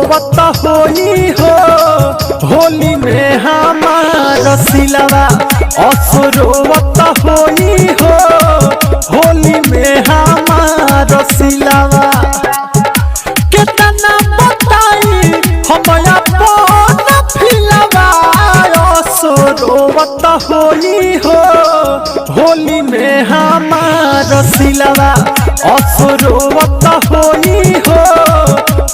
रोवत होई हो होली में हमार सिलवा असुरोवत होई हो होली में हमार सिलवा कितना बताई हम अपन फिलवा असुरोवत होई हो होली में हमार सिलवा असुरोवत होई हो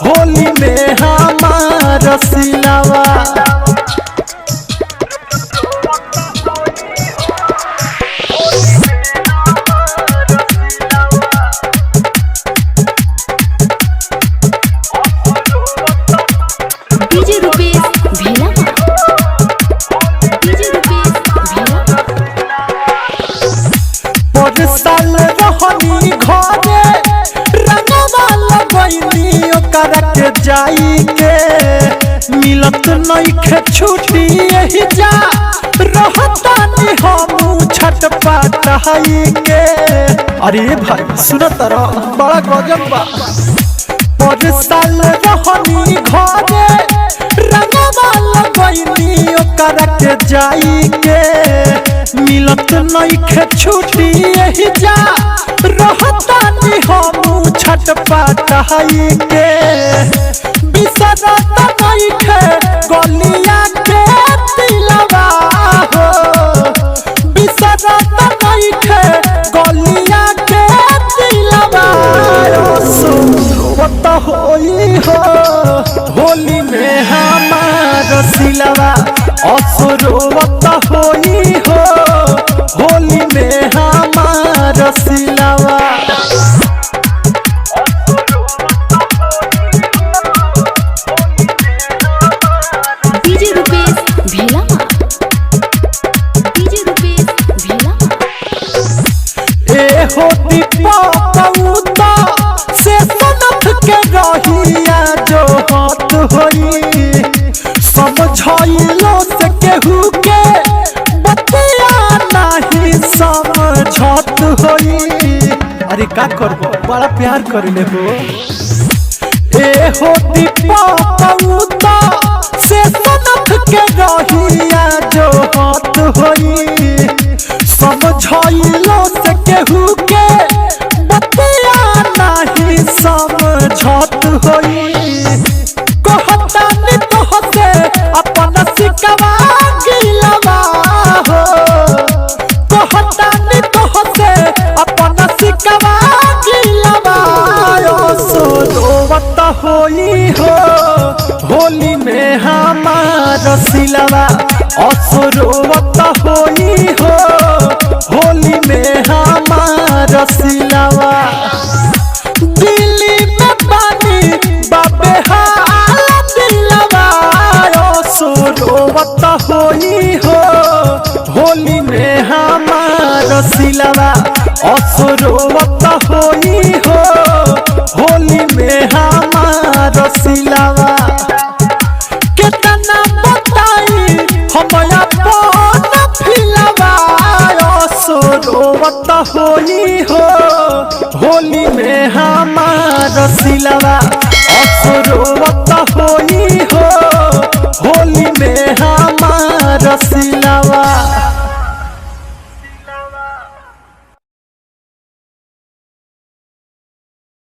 होली में हमार सिलवा डीजे रुपेश भेला डीजे रुपेश भेला पर साल रहनी घरे रंगवा लगैनी ओकर के जाई के मिलत नइखे छुट्टी यही जा रहतानी हम छटपटाई के। अरे भाई सुन तारा बड़ा गजब बा पर साल रहनी घरे रंगवा लगैनी ओकर के जाई के मिलत नइखे छुट्टी यही जा रहतानी हम छटपटाई के बिसरत नइखे गलिया के दिलवा हो बिसरत नइखे गलिया के दिलवा सुरवत होई हो होली में हमार सिलवा असुरवत होई हो होली में हमार सिलवा डीजे रुपेश भेला डीजे रुपेश भेला ए हो दीपकउता से सनथ के रहिया जो हाथ होई समझाइलो से केहू के बतिया नहीं समझत होई। अरे का करबो बड़ा प्यार करले हो ए हो दीपकउता से सनथ के रहिया जो हाथ होई समझाइलो से केहू के बतिया नहीं समझत होई कहतानी तोहसे अपन सिकवा गिलवा हो कहतानी तोहसे अपन सिकवा गिलवा सोवत होई हो होली में हमार सिलवा असुरवत होई हो होली में हमार सिलवा दिल्ली में पानी बाबे हाल दिलवा असुरवत होई हो होली में हमार सिलवा असुरवत होई हो होली में हमार सिलवा कितना बताई हम अपन फिलवा असुरवत होई हो होली में हमार सिलवा असुरवत होई हो होली में हमार